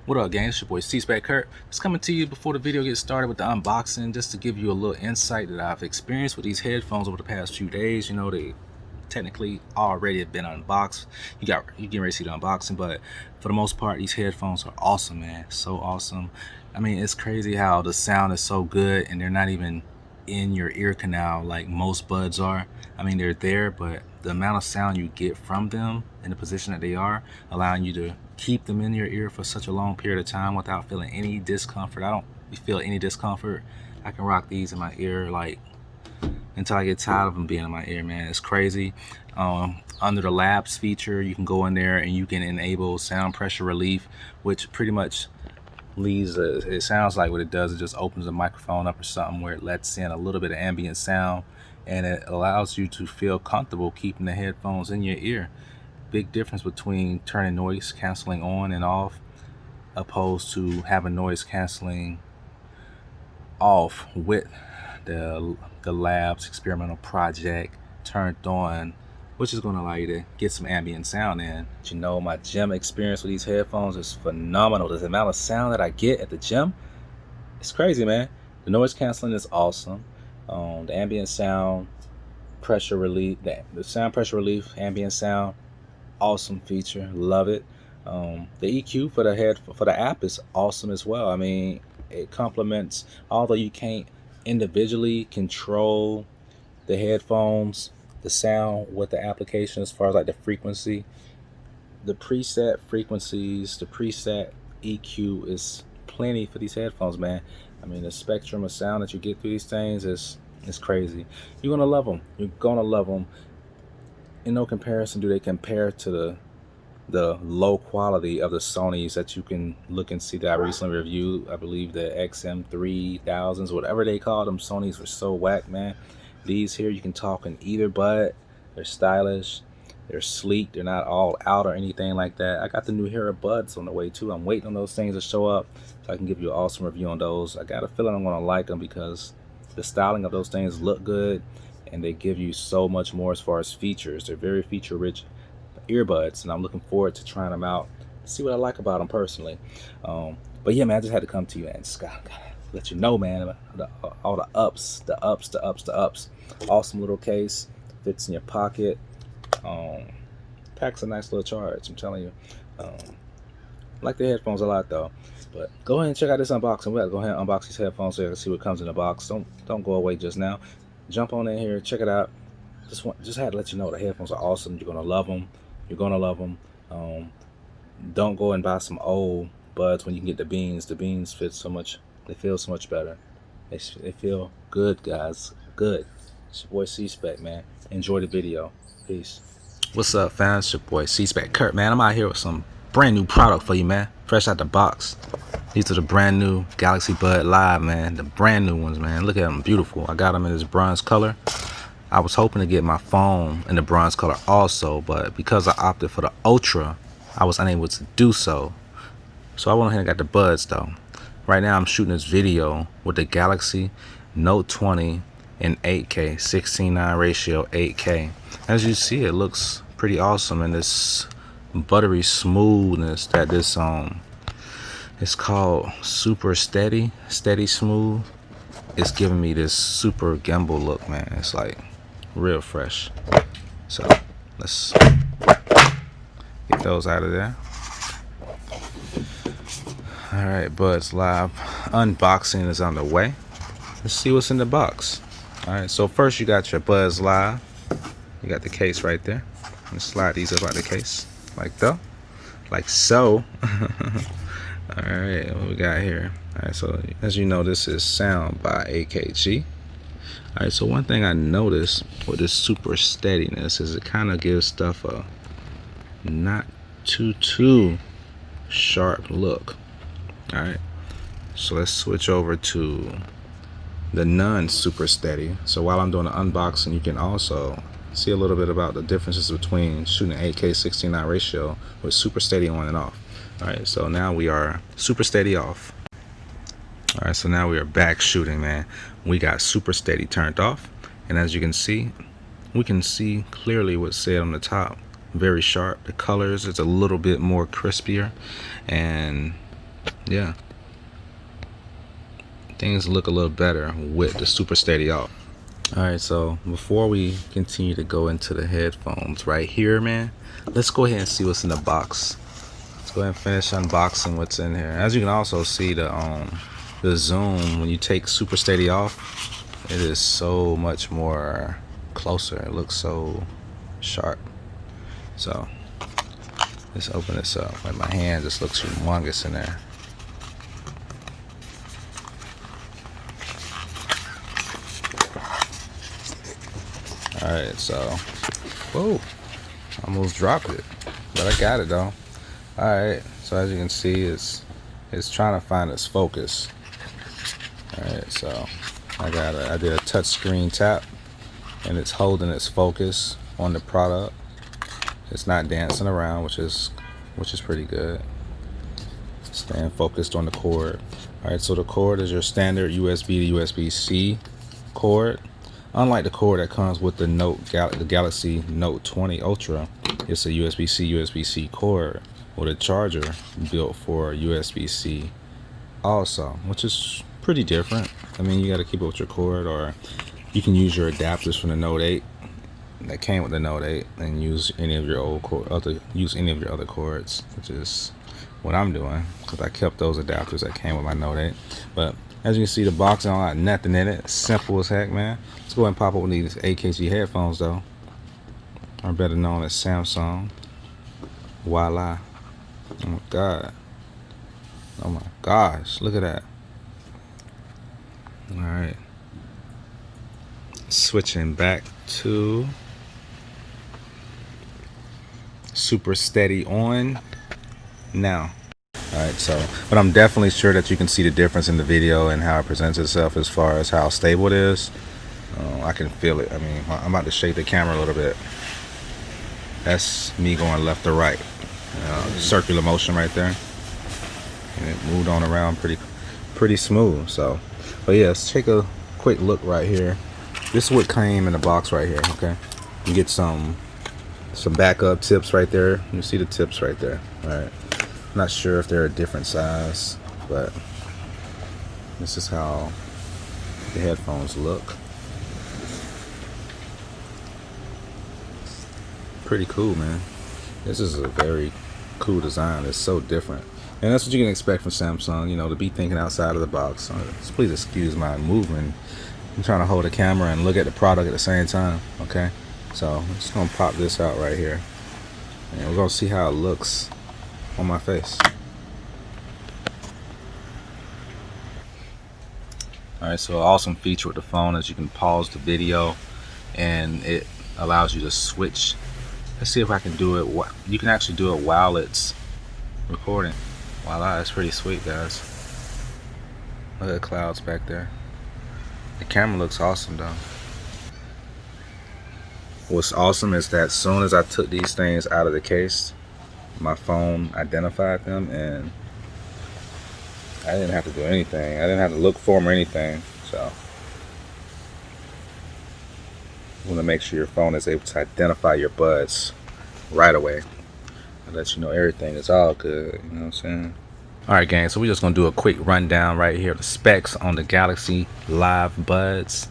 What up, gang? It's your boy C-Spec Kurt. Just coming to you before the video gets started with the unboxing, just to give you a little insight that I've experienced with these headphones over the past few days. You know, they technically already have been unboxed. You getting ready to see the unboxing, but for the most part, these headphones are awesome, man. So awesome. I mean, it's crazy how the sound is so good, and they're not even in your ear canal like most buds are. I mean, they're there, but the amount of sound you get from them in the position that they are, allowing you to keep them in your ear for such a long period of time without feeling any discomfort. I don't feel any discomfort. I can rock these in my ear like until I get tired of them being in my ear, man. It's crazy. Under the labs feature, you can go in there and you can enable sound pressure relief, which pretty much leaves it sounds like what it does, it just opens the microphone up or something where it lets in a little bit of ambient sound, and it allows you to feel comfortable keeping the headphones in your ear. Big difference between turning noise canceling on and off opposed to having noise canceling off with the labs experimental project turned on, which is going to allow you to get some ambient sound in. But you know, my gym experience with these headphones is phenomenal. The amount of sound that I get at the gym, it's crazy, man. The noise canceling is awesome. The ambient sound pressure relief, the sound pressure relief, ambient sound, awesome feature. Love it. The EQ for the app is awesome as well. I mean, it complements, although you can't individually control the headphones, the sound with the application as far as like the frequency, the preset frequencies, the preset EQ is plenty for these headphones, man. I mean, the spectrum of sound that you get through these things is crazy. You're gonna love them. You're gonna love them. In no comparison do they compare to the low quality of the Sonys that you can look and see that I recently reviewed. I believe the XM3000s, whatever they call them. Sonys were so whack, man. These here, you can talk in either bud. They're stylish, they're sleek, they're not all out or anything like that. I got the new Hero buds on the way too. I'm waiting on those things to show up so I can give you an awesome review on those. I got a feeling I'm gonna like them because the styling of those things look good and they give you so much more as far as features. They're very feature rich earbuds, and I'm looking forward to trying them out, see what I like about them personally. But yeah, man, I just had to come to you and just gotta let you know, man, all the ups. Awesome little case, fits in your pocket, packs a nice little charge. I'm telling you, I like the headphones a lot though. But go ahead and check out this unboxing. We gotta go ahead and unbox these headphones so you can see what comes in the box. Don't go away just now. Jump on in here, check it out. Just had to let you know the headphones are awesome. You're gonna love them. You're gonna love them. Don't go and buy some old buds when you can get the beans. The beans fit so much. They feel so much better. They feel good, guys. Good. It's your boy C-Spec, man. Enjoy the video. Peace. What's up, fans? It's your boy C-Spec Kurt, man. I'm out here with some brand new product for you, man. Fresh out the box. These are the brand new Galaxy Bud Live, man. The brand new ones, man. Look at them, beautiful. I got them in this bronze color. I was hoping to get my phone in the bronze color also, but because I opted for the Ultra, I was unable to do so. So I went ahead and got the Buds though. Right now I'm shooting this video with the Galaxy Note 20 in 8K, 16:9 ratio, 8K. As you see, it looks pretty awesome, and this buttery smoothness that this it's called Super Steady Smooth. It's giving me this super gimbal look, man. It's like real fresh. So let's get those out of there. All right, Buds Live unboxing is on the way. Let's see what's in the box. All right, so first you got your Buds Live. You got the case right there. Let's slide these up out the case like so. All right, what we got here? All right, so as you know, this is sound by AKG. All right, so one thing I noticed with this super steadiness is it kind of gives stuff a not too sharp look. All right, so let's switch over to the non-super steady. So while I'm doing the unboxing, you can also see a little bit about the differences between shooting 8K 16:9 ratio with super steady on and off. All right, so now we are super steady off. All right, so now we are back shooting, man. We got super steady turned off, and as you can see, we can see clearly what's said on the top. Very sharp. The colors is a little bit more crispier, and yeah, things look a little better with the super steady off. Alright, so before we continue to go into the headphones right here, man, let's go ahead and see what's in the box. Let's go ahead and finish unboxing what's in here. As you can also see, the zoom, when you take super steady off, it is so much more closer. It looks so sharp. So let's open this up. Like, my hand just looks humongous in there. Alright, so whoa, almost dropped it, but I got it though. Alright, so as you can see, it's trying to find its focus. Alright, so I did a touch screen tap, and it's holding its focus on the product. It's not dancing around, which is pretty good. Staying focused on the cord. Alright, so the cord is your standard USB to USB-C cord. Unlike the cord that comes with the Galaxy Note 20 Ultra, it's a USB-C cord with a charger built for USB-C also, which is pretty different. I mean, you got to keep up with your cord, or you can use your adapters from the Note 8 that came with the Note 8 and use any of your other cords, which is what I'm doing, because I kept those adapters that came with my Note 8. But as you can see, the box don't got nothing in it. Simple as heck, man. Let's go ahead and pop open these AKG headphones though, or better known as Samsung. Voila. Oh my god. Oh my gosh, look at that. Alright, switching back to super steady on now. Alright, so, but I'm definitely sure that you can see the difference in the video and how it presents itself as far as how stable it is. I can feel it. I mean, I'm about to shake the camera a little bit. That's me going left to right. Circular motion right there. And it moved on around pretty smooth. So, but yeah, let's take a quick look right here. This is what came in the box right here. Okay, you get some backup tips right there. You see the tips right there. All right, I'm not sure if they're a different size, but this is how the headphones look. Pretty cool, man. This is a very cool design. It's so different, and that's what you can expect from Samsung, you know, to be thinking outside of the box. So please excuse my movement. I'm trying to hold the camera and look at the product at the same time. Okay, so I'm just gonna pop this out right here, and we're gonna see how it looks on my face. Alright, so an awesome feature with the phone is you can pause the video, and it allows you to switch. Let's see if I can do it. You can actually do it while it's recording. Voila, that's pretty sweet, guys. Look at the clouds back there. The camera looks awesome though. What's awesome is that as soon as I took these things out of the case, my phone identified them, and I didn't have to do anything. I didn't have to look for them or anything. So you want to make sure your phone is able to identify your buds right away. I'll let you know everything is all good. You know what I'm saying? Alright, gang, so we're just going to do a quick rundown right here of the specs on the Galaxy Live Buds.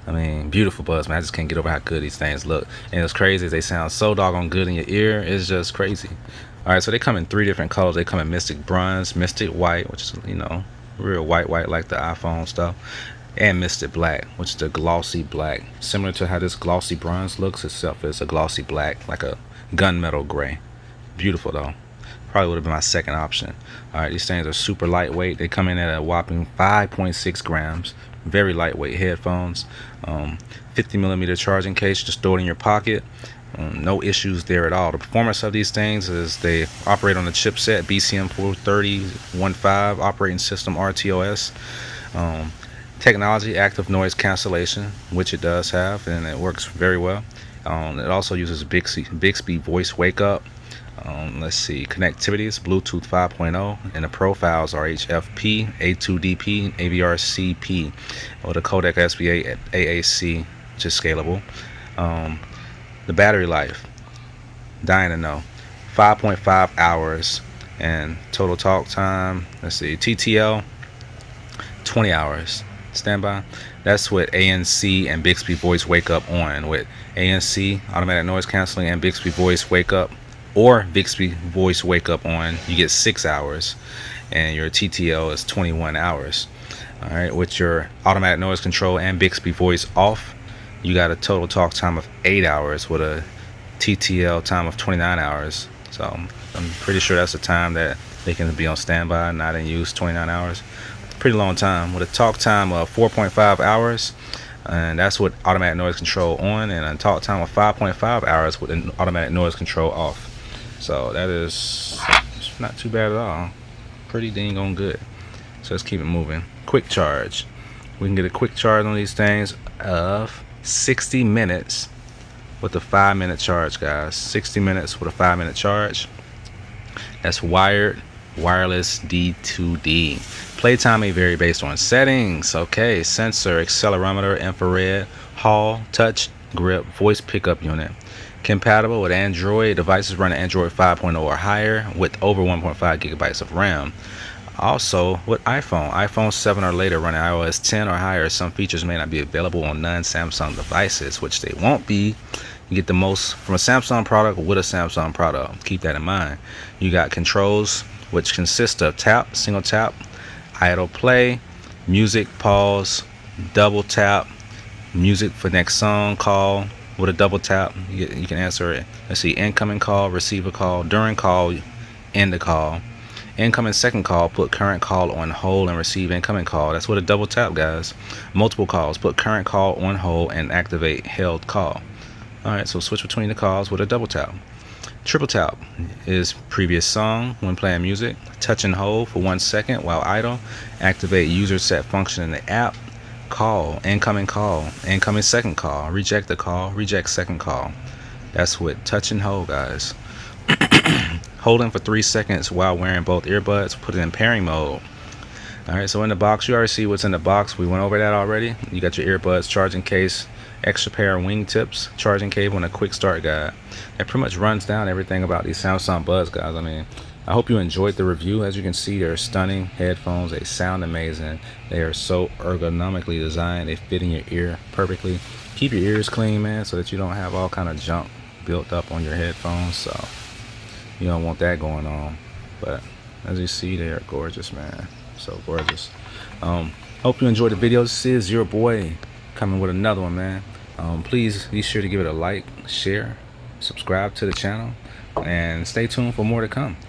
I mean, beautiful buds, man. I just can't get over how good these things look. And it's crazy. They sound so doggone good in your ear. It's just crazy. Alright, so they come in 3 different colors. They come in Mystic Bronze, Mystic White, which is, you know, real white like the iPhone stuff, and Mystic Black, which is the glossy black. Similar to how this glossy bronze looks itself, it's a glossy black, like a gunmetal gray. Beautiful though. Probably would have been my second option. Alright, these things are super lightweight. They come in at a whopping 5.6 grams. Very lightweight headphones. 50mm charging case, just throw it in your pocket. No issues there at all. The performance of these things is they operate on the chipset BCM 430.15 operating system RTOS. Technology, active noise cancellation, which it does have, and it works very well. It also uses Bixby voice wake up. Let's see, connectivity is Bluetooth 5.0, and the profiles are HFP, A2DP, AVRCP, or the codec SPA AAC, which is scalable. The battery life, dying to know, 5.5 hours And total talk time, let's see, TTL 20 hours. Standby. That's with ANC and Bixby Voice Wake Up on. With ANC, automatic noise canceling, and Bixby Voice Wake Up, or Bixby Voice Wake Up on, you get 6 hours, and your TTL is 21 hours. All right, with your automatic noise control and Bixby Voice off, you got a total talk time of 8 hours with a TTL time of 29 hours. So I'm pretty sure that's the time that they can be on standby, not in use, 29 hours. Pretty long time, with a talk time of 4.5 hours, and that's with automatic noise control on, and a talk time of 5.5 hours with an automatic noise control off. So that is not too bad at all. Pretty dang on good. So let's keep it moving. Quick charge. We can get a quick charge on these things of 60 minutes with a 5-minute charge, guys. 60 minutes with a 5-minute charge. That's wired, wireless, D2D. Playtime may vary based on settings. Okay, sensor, accelerometer, infrared, Hall, touch, grip, voice pickup unit. Compatible with Android devices running Android 5.0 or higher with over 1.5 gigabytes of RAM. Also with iPhone 7 or later running iOS 10 or higher. Some features may not be available on non-Samsung devices, which they won't be. You get the most from a Samsung product with a Samsung product. Keep that in mind. You got controls, which consist of tap, single tap, idle play, music pause, double tap, music for next song call. With a double tap, you can answer it. Let's see, incoming call, receive a call, during call, end the call. Incoming second call, put current call on hold and receive incoming call. That's with a double tap, guys. Multiple calls, put current call on hold and activate held call. Alright, so switch between the calls with a double tap. Triple tap is previous song when playing music. Touch and hold for 1 second while idle. Activate user set function in the app. Call, incoming second call. Reject the call, reject second call. That's with touch and hold, guys. Holding for 3 seconds while wearing both earbuds, put it in pairing mode. Alright, so in the box, you already see what's in the box. We went over that already. You got your earbuds, charging case, extra pair of wingtips, charging cable, and a quick start guide. That pretty much runs down everything about these Samsung Buds, guys. I mean, I hope you enjoyed the review. As you can see, they're stunning headphones. They sound amazing. They are so ergonomically designed. They fit in your ear perfectly. Keep your ears clean, man, so that you don't have all kind of junk built up on your headphones. So you don't want that going on. But as you see, they are gorgeous, man. So gorgeous. Hope you enjoyed the video. This is your boy coming with another one, man. Please be sure to give it a like, share, subscribe to the channel, and stay tuned for more to come.